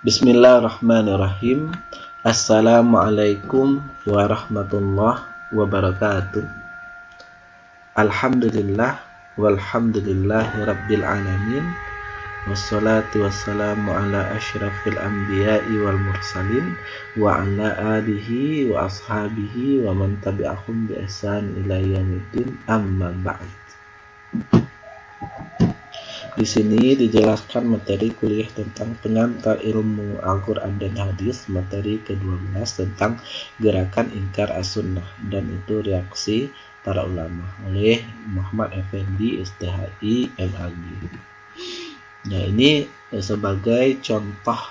Bismillahirrahmanirrahim. Assalamualaikum warahmatullahi wabarakatuh. Alhamdulillah walhamdulillahi rabbil alamin. Wassalatu wassalamu ala asyrafil anbiya'i wal mursalin wa ala alihi wa ashabihi wa man tabi'ahum bi ihsan ila yaumiddin, amma ba'd. Di sini dijelaskan materi kuliah tentang pengantar ilmu Al-Quran dan Hadis, materi ke-12 tentang gerakan ingkar as-sunnah, dan itu reaksi para ulama oleh Muhammad Effendi STHI MAG. Nah, ini sebagai contoh,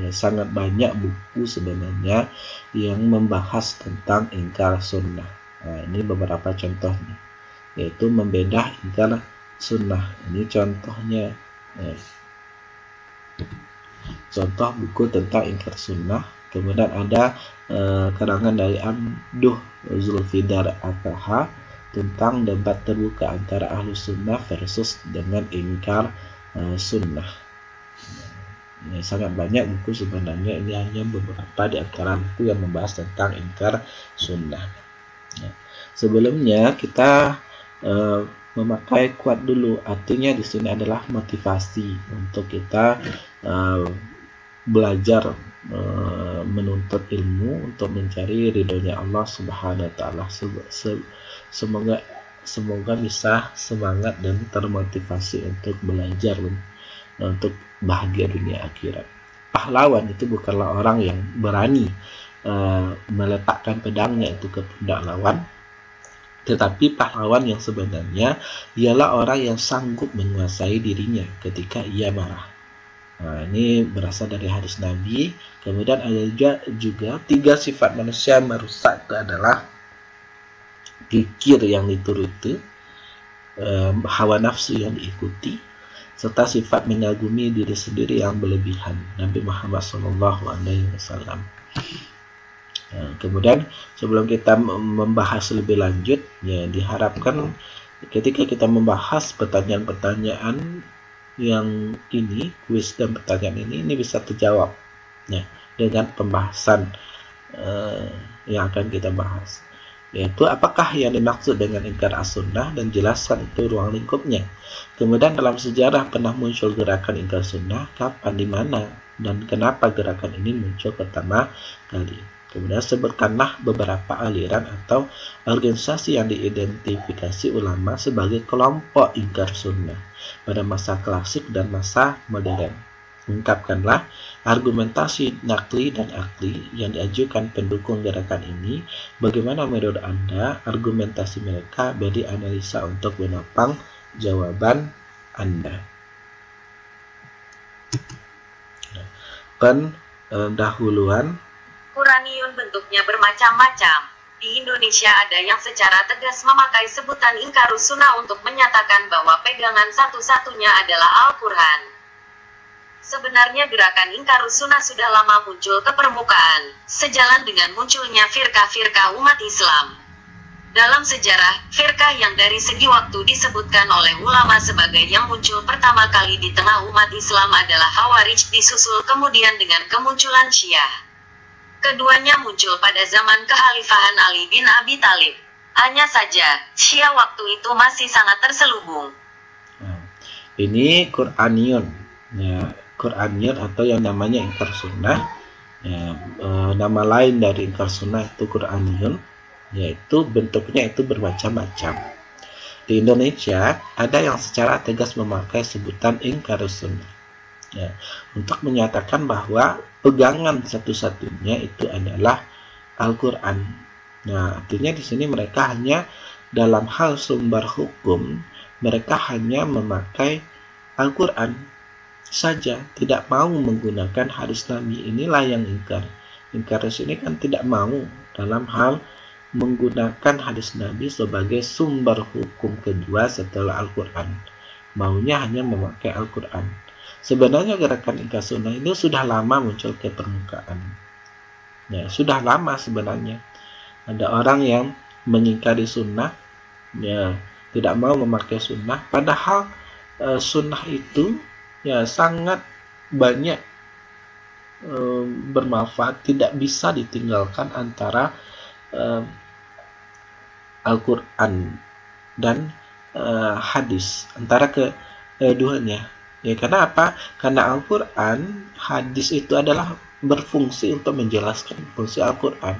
sangat banyak buku sebenarnya yang membahas tentang ingkar sunnah. Nah, ini beberapa contohnya, yaitu membedah ingkar sunnah. Ini contohnya, contoh buku tentang ingkar sunnah. Kemudian ada karangan dari Abduh Zulfidar AKH tentang debat terbuka antara ahlu sunnah versus dengan ingkar sunnah. Sangat banyak buku sebenarnya, ini hanya beberapa di antara buku yang membahas tentang ingkar sunnah. Sebelumnya kita memakai kuat dulu, artinya di sini adalah motivasi untuk kita belajar menuntut ilmu untuk mencari ridhonya Allah Subhanahu wa taala. Semoga bisa semangat dan termotivasi untuk belajar untuk bahagia dunia akhirat. Pahlawan itu bukanlah orang yang berani meletakkan pedangnya itu ke pundak lawan, tetapi pahlawan yang sebenarnya ialah orang yang sanggup menguasai dirinya ketika ia marah. Nah, ini berasal dari hadis Nabi. Kemudian ada juga 3 sifat manusia yang merusak, itu adalah kikir yang dituruti, hawa nafsu yang diikuti, serta sifat mengagumi diri sendiri yang berlebihan. Nabi Muhammad SAW. Kemudian sebelum kita membahas lebih lanjut, ya diharapkan ketika kita membahas pertanyaan-pertanyaan yang ini, kuis dan pertanyaan ini bisa terjawab ya dengan pembahasan yang akan kita bahas, yaitu apakah yang dimaksud dengan ingkar as-sunnah, dan jelaskan itu ruang lingkupnya. Kemudian dalam sejarah pernah muncul gerakan ingkar sunnah, kapan, di mana, dan kenapa gerakan ini muncul pertama kali. Kemudian sebutkanlah beberapa aliran atau organisasi yang diidentifikasi ulama sebagai kelompok ingkar sunnah pada masa klasik dan masa modern. Ungkapkanlah argumentasi nakli dan akli yang diajukan pendukung gerakan ini. Bagaimana menurut Anda argumentasi mereka? Beri analisa untuk menopang jawaban Anda. Pendahuluan. Quraniyun bentuknya bermacam-macam. Di Indonesia ada yang secara tegas memakai sebutan ingkarus sunnah untuk menyatakan bahwa pegangan satu-satunya adalah Al-Quran. Sebenarnya gerakan ingkarus sunnah sudah lama muncul ke permukaan, sejalan dengan munculnya firqah-firqah umat Islam. Dalam sejarah, firqah yang dari segi waktu disebutkan oleh ulama sebagai yang muncul pertama kali di tengah umat Islam adalah Khawarij, disusul kemudian dengan kemunculan Syiah. Keduanya muncul pada zaman kekhalifahan Ali bin Abi Thalib. Hanya saja, Syiah waktu itu masih sangat terselubung. Ini Quraniyun. Ya, Quraniyun atau yang namanya ingkar sunnah. Ya, nama lain dari ingkar sunnah itu Quraniyun, yaitu bentuknya itu bermacam-macam. Di Indonesia ada yang secara tegas memakai sebutan ingkar sunnah, ya, untuk menyatakan bahwa pegangan satu-satunya itu adalah Al-Quran. Nah, artinya di sini mereka hanya dalam hal sumber hukum, mereka hanya memakai Al-Quran saja, tidak mau menggunakan hadis Nabi. Inilah yang ingkar. Ingkar ini kan tidak mau dalam hal menggunakan hadis Nabi sebagai sumber hukum kedua setelah Al-Quran. Maunya hanya memakai Al-Quran. Sebenarnya gerakan ingkar sunnah ini sudah lama muncul ke permukaan. Ya, sudah lama sebenarnya. Ada orang yang mengingkari sunnah, ya, tidak mau memakai sunnah, padahal sunnah itu ya sangat banyak bermanfaat, tidak bisa ditinggalkan antara Al-Quran dan hadis, antara keduanya. Ya, karena apa? Karena Al-Quran, hadis itu adalah berfungsi untuk menjelaskan fungsi Al-Quran.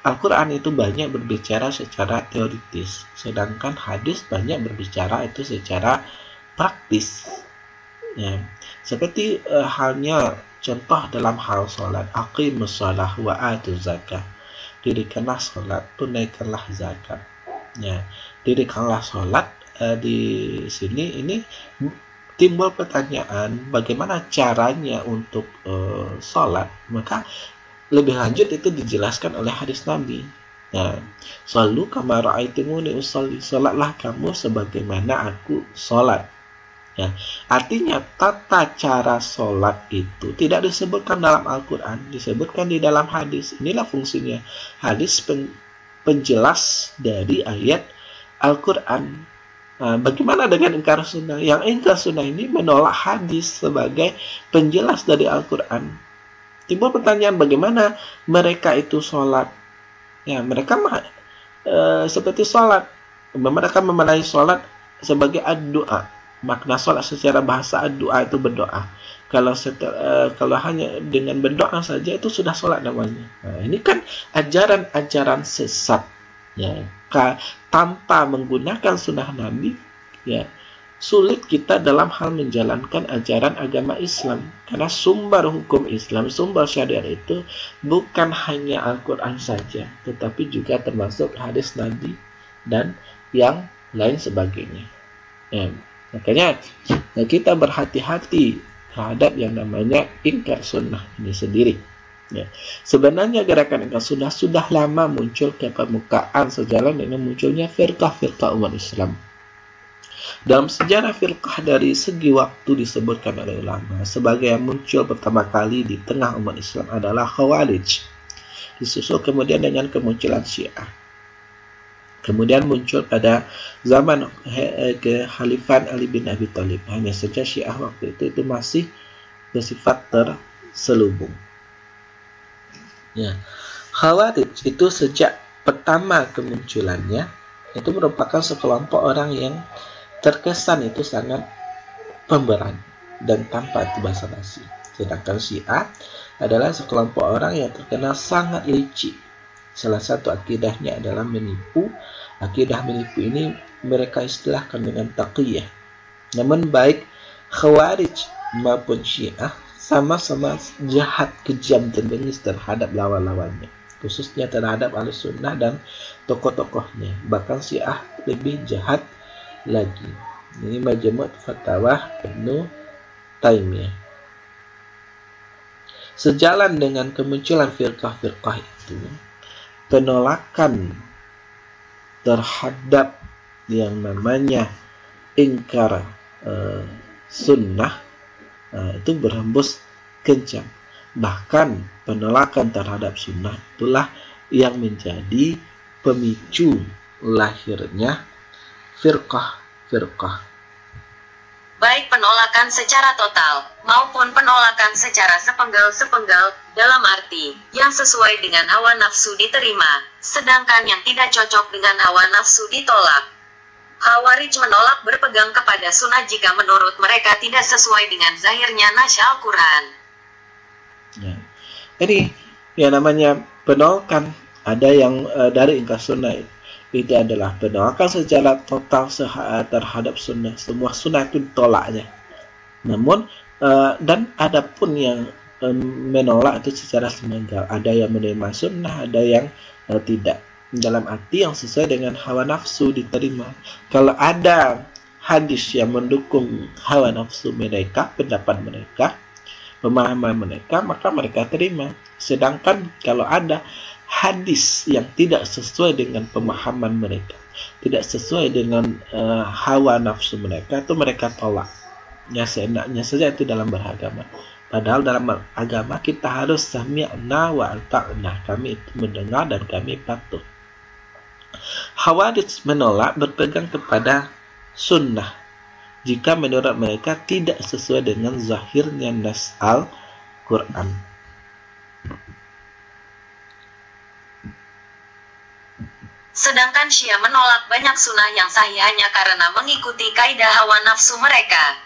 Al-Quran itu banyak berbicara secara teoritis, sedangkan hadis banyak berbicara itu secara praktis. Ya, seperti halnya contoh dalam hal sholat, aqimus shalah wa atuz zakah. Dirikanlah sholat, tunaikanlah zakat. Ya, dirikanlah sholat, di sini ini timbul pertanyaan bagaimana caranya untuk sholat. Maka lebih lanjut itu dijelaskan oleh hadis Nabi. Nah, shallu kama ra'aitumuni usolli, sholatlah kamu sebagaimana aku sholat. Ya, artinya tata cara sholat itu tidak disebutkan dalam Al-Quran, disebutkan di dalam hadis. Inilah fungsinya hadis, penjelas dari ayat Al-Quran. Nah, bagaimana dengan ingkar sunnah? Yang ingkar sunnah ini menolak hadis sebagai penjelas dari Al-Quran. Timbul pertanyaan, bagaimana mereka itu sholat? Ya, mereka seperti sholat. Mereka memaknai sholat sebagai ad-doa. Makna sholat secara bahasa ad-doa itu berdoa. Kalau hanya dengan berdoa saja itu sudah sholat namanya. Nah, ini kan ajaran-ajaran sesat. Ya, tanpa menggunakan sunnah Nabi, ya sulit kita dalam hal menjalankan ajaran agama Islam. Karena sumber hukum Islam, sumber syariat itu bukan hanya Al-Quran saja, tetapi juga termasuk hadis Nabi dan yang lain sebagainya. Ya, makanya kita berhati-hati terhadap yang namanya ingkar sunnah ini sendiri. Ya. Sebenarnya gerakan ingkar sunnah sudah lama muncul ke permukaan sejalan dengan munculnya firqah-firqah umat Islam. Dalam sejarah firqah dari segi waktu disebutkan oleh ulama sebagai yang muncul pertama kali di tengah umat Islam adalah Khawarij, disusul kemudian dengan kemunculan Syiah. Kemudian muncul pada zaman kehalifan Ali bin Abi Thalib. Hanya saja Syiah waktu itu masih bersifat terselubung. Ya, Khawarij itu sejak pertama kemunculannya itu merupakan sekelompok orang yang terkesan itu sangat pemberani dan tanpa basa-basi. Sedangkan Syiah adalah sekelompok orang yang terkenal sangat licik. Salah satu akidahnya adalah menipu. Akidah menipu ini mereka istilahkan dengan taqiyah. Namun baik Khawarij maupun Syiah sama-sama jahat, kejam dan bengis terhadap lawan-lawannya, khususnya terhadap Ahlussunnah dan tokoh-tokohnya. Bahkan Syiah lebih jahat lagi. Ini Majmu' Fatawa Ibnu Taimiyah. Sejalan dengan kemunculan firqah-firqah itu, penolakan terhadap yang namanya ingkar sunnah itu berhembus kencang. Bahkan penolakan terhadap sunnah itulah yang menjadi pemicu lahirnya firqah-firqah. Baik penolakan secara total maupun penolakan secara sepenggal-sepenggal, dalam arti yang sesuai dengan hawa nafsu diterima, sedangkan yang tidak cocok dengan hawa nafsu ditolak. Khawarij menolak berpegang kepada sunnah jika menurut mereka tidak sesuai dengan zahirnya nas Al-Quran. Ya. Jadi yang namanya penolakan ada yang dari ingkar sunnah itu adalah penolakan secara total terhadap sunnah. Semua sunnah itu ditolaknya. Namun dan ada pun yang menolak itu secara semenggal. Ada yang menerima sunnah, ada yang tidak. Dalam arti yang sesuai dengan hawa nafsu diterima. Kalau ada hadis yang mendukung hawa nafsu mereka, pendapat mereka, pemahaman mereka, maka mereka terima. Sedangkan kalau ada hadis yang tidak sesuai dengan pemahaman mereka, tidak sesuai dengan hawa nafsu mereka, itu mereka tolak. Ya, seenaknya saja itu dalam beragama. Padahal dalam agama kita harus sami'na wa ata'na. Kami itu mendengar dan kami patuh. Khawarij menolak berpegang kepada sunnah jika menurut mereka tidak sesuai dengan zahirnya nas Al-Quran. Sedangkan Syiah menolak banyak sunnah yang sahih hanya karena mengikuti kaidah hawa nafsu mereka.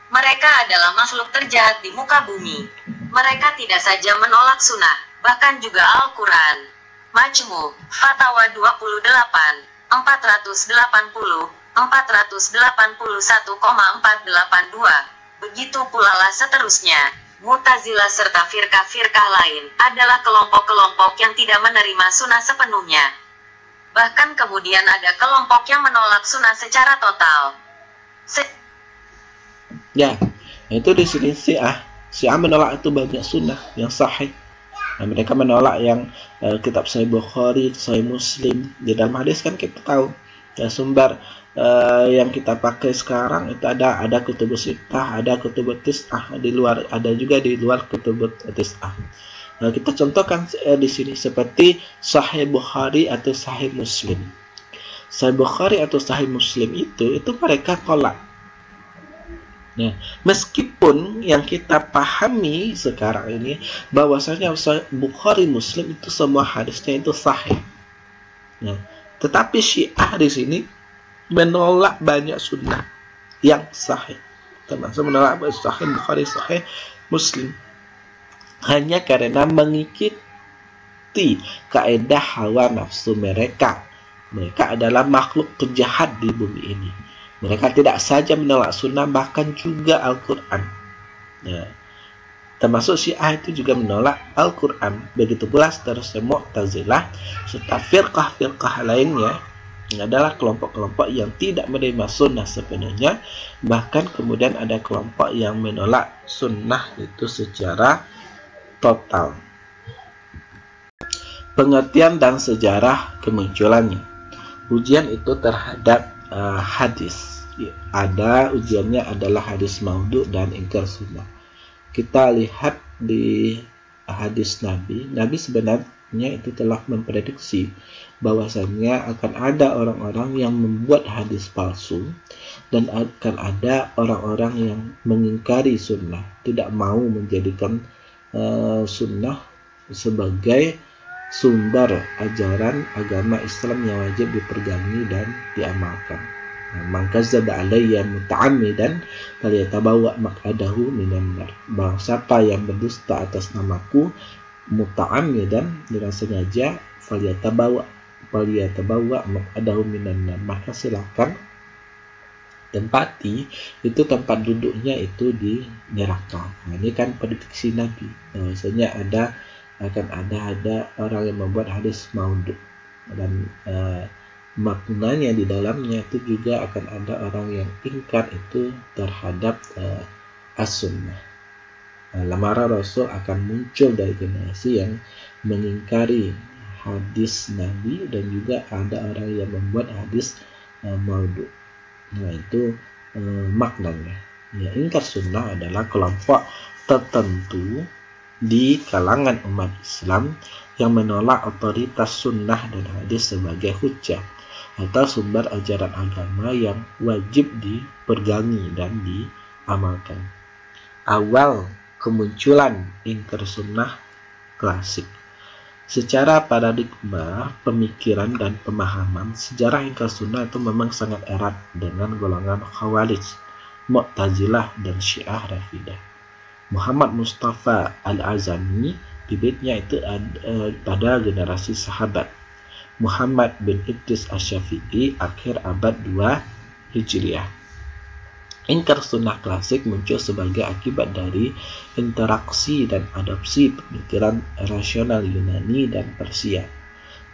Mereka adalah makhluk terjahat di muka bumi. Mereka tidak saja menolak sunnah, bahkan juga Al-Quran. Majmu, Fatawa 28, 480, 481,482. Begitu pula lah seterusnya. Mu'tazilah serta firqah-firqah lain adalah kelompok-kelompok yang tidak menerima sunnah sepenuhnya. Bahkan kemudian ada kelompok yang menolak sunnah secara total. Ya, itu di sini Syiah menolak itu banyak sunnah yang sahih. Nah, mereka menolak yang kitab Sahih Bukhari, Sahih Muslim. Di dalam hadis kan kita tahu ya, sumber yang kita pakai sekarang itu ada kutubus sittah, ada kutubus tis'ah, di luar ada juga di luar kutubus tis'ah. Nah, kita contohkan di sini seperti Sahih Bukhari atau Sahih Muslim. Sahih Bukhari atau Sahih Muslim itu mereka tolak. Nah, meskipun yang kita pahami sekarang ini bahwasanya Bukhari Muslim itu semua hadisnya itu sahih. Nah, tetapi Syiah di sini menolak banyak sunnah yang sahih, termasuk menolak Sahih Bukhari, Sahih Muslim, hanya karena mengikuti kaidah hawa nafsu mereka. Mereka adalah makhluk terjahat di bumi ini. Mereka tidak saja menolak sunnah, bahkan juga Al-Quran. Nah, termasuk Syiah itu juga menolak Al-Quran. Begitu pula seterusnya Mu'tazilah serta firqah-firqah lainnya adalah kelompok-kelompok yang tidak menerima sunnah sepenuhnya. Bahkan kemudian ada kelompok yang menolak sunnah itu secara total. Pengertian dan sejarah kemunculannya. Ujian itu terhadap hadis. Ada ujiannya adalah hadis maudhu dan ingkar sunnah. Kita lihat di hadis Nabi sebenarnya itu telah memprediksi bahwasannya akan ada orang-orang yang membuat hadis palsu dan akan ada orang-orang yang mengingkari sunnah, tidak mau menjadikan sunnah sebagai sumber ajaran agama Islam yang wajib dipegangi dan diamalkan. Man kadzdzaba alayya muta'ammidan falyatabawwa maq'adahu minan nar. Barang siapa yang berdusta atas namaku muta'ammidan dengan sengaja falyatabawwa maq'adahu minan nar, maka silakan tempati itu tempat duduknya itu di neraka. Nah, ini kan prediksi Nabi bahwasanya akan ada orang yang membuat hadis maudhu dan maknanya di dalamnya itu juga akan ada orang yang ingkar itu terhadap as-sunnah. Lamaran Rasul akan muncul dari generasi yang mengingkari hadis Nabi dan juga ada orang yang membuat hadis maudhu. Nah, itu maknanya. Ya, ingkar sunnah adalah kelompok tertentu di kalangan umat Islam yang menolak otoritas sunnah dan hadis sebagai hujjah atau sumber ajaran agama yang wajib dipegangi dan diamalkan. Awal kemunculan ingkar sunnah klasik. Secara paradigma, pemikiran dan pemahaman, sejarah ingkar sunnah itu memang sangat erat dengan golongan Khawarij, Mu'tazilah dan Syiah Rafidah. Muhammad Mustafa Al-Azami bibitnya itu pada generasi sahabat. Muhammad bin Idris Asy-Syafi'i akhir abad 2 Hijriah. Ingkar sunnah klasik muncul sebagai akibat dari interaksi dan adopsi pemikiran rasional Yunani dan Persia.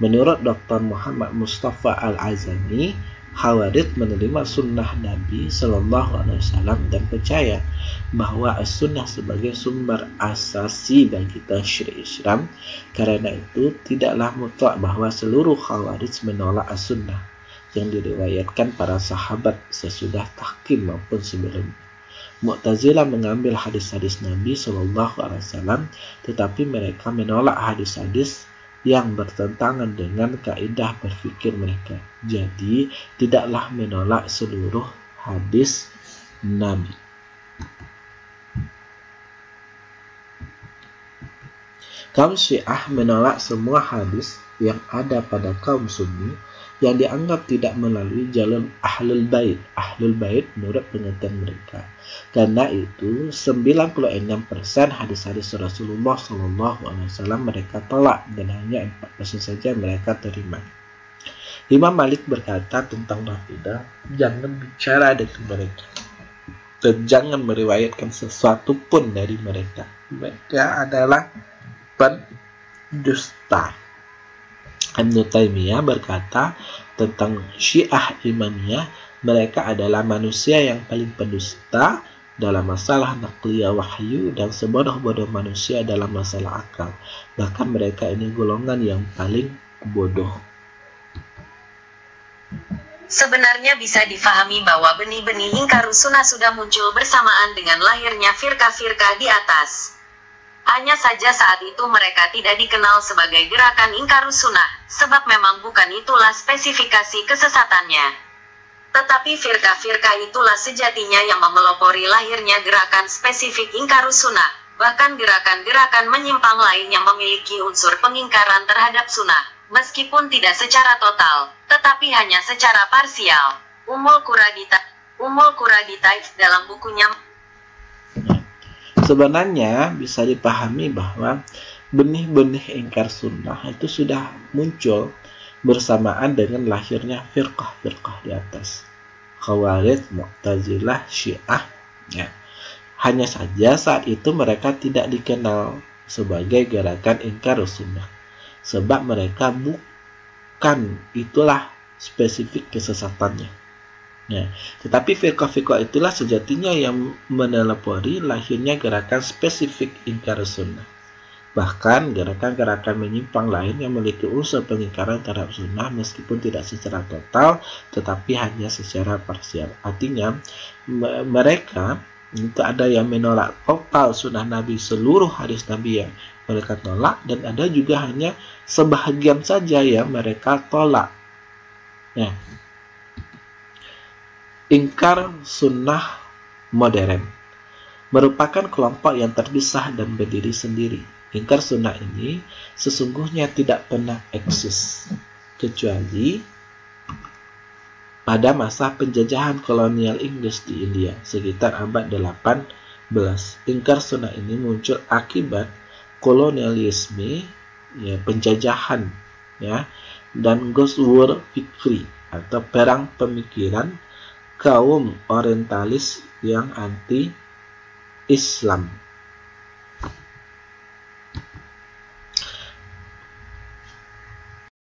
Menurut Dr. Muhammad Mustafa Al-Azami, Khawarij menerima sunnah Nabi Sallallahu Alaihi Wasallam dan percaya bahwa as-sunnah sebagai sumber asasi bagi tasyri' Islam. Karena itu tidaklah mutlak bahwa seluruh Khawarij menolak as-sunnah yang diriwayatkan para sahabat sesudah tahkim maupun sebelum. Mu'tazilah mengambil hadis-hadis Nabi Sallallahu Alaihi Wasallam, tetapi mereka menolak hadis-hadis yang bertentangan dengan kaidah berfikir mereka. Jadi tidaklah menolak seluruh hadis Nabi. Kaum Syiah menolak semua hadis yang ada pada kaum Sunni yang dianggap tidak melalui jalur Ahlul Bait. Ahlul Bait menurut pengertian mereka. Karena itu 96% hadis-hadis Rasulullah SAW mereka tolak dan hanya 4% saja mereka terima. Imam Malik berkata tentang Rafidah, jangan bicara dengan mereka dan jangan meriwayatkan sesuatu pun dari mereka. Mereka adalah pendusta. Ibnu Taimiyah berkata tentang Syiah Imamiyah, mereka adalah manusia yang paling pendusta dalam masalah naqliyah wahyu dan sebodoh-bodoh manusia dalam masalah akal. Bahkan mereka ini golongan yang paling bodoh. Sebenarnya bisa difahami bahwa benih-benih ingkarus sunnah sudah muncul bersamaan dengan lahirnya firqah-firqah di atas. Hanya saja saat itu mereka tidak dikenal sebagai gerakan ingkarus sunnah, sebab memang bukan itulah spesifikasi kesesatannya. Tetapi firqah-firqah itulah sejatinya yang memelopori lahirnya gerakan spesifik ingkarus sunnah, bahkan gerakan-gerakan menyimpang lain yang memiliki unsur pengingkaran terhadap sunnah, meskipun tidak secara total, tetapi hanya secara parsial. Ummul Qura Ditaif dalam bukunya. Sebenarnya bisa dipahami bahwa benih-benih ingkar sunnah itu sudah muncul bersamaan dengan lahirnya firqah-firqah di atas. Khawarij, Mu'tazilah, Syiah. Ya. Hanya saja saat itu mereka tidak dikenal sebagai gerakan ingkar sunnah. Sebab mereka bukan itulah spesifik kesesatannya. Ya, tetapi firqah-firqah itulah sejatinya yang menelpori lahirnya gerakan spesifik ingkar sunnah. Bahkan gerakan-gerakan menyimpang lain yang memiliki unsur pengingkaran terhadap sunnah meskipun tidak secara total, tetapi hanya secara parsial. Artinya mereka itu ada yang menolak total sunnah Nabi, seluruh hadis Nabi yang mereka tolak, dan ada juga hanya sebahagian saja yang mereka tolak. Nah, ingkar sunnah modern merupakan kelompok yang terpisah dan berdiri sendiri. Ingkar sunnah ini sesungguhnya tidak pernah eksis kecuali pada masa penjajahan kolonial Inggris di India sekitar abad 18. Ingkar sunnah ini muncul akibat kolonialisme, ya, penjajahan, ya, dan Ghazwur Fikri atau perang pemikiran kaum orientalis yang anti-Islam.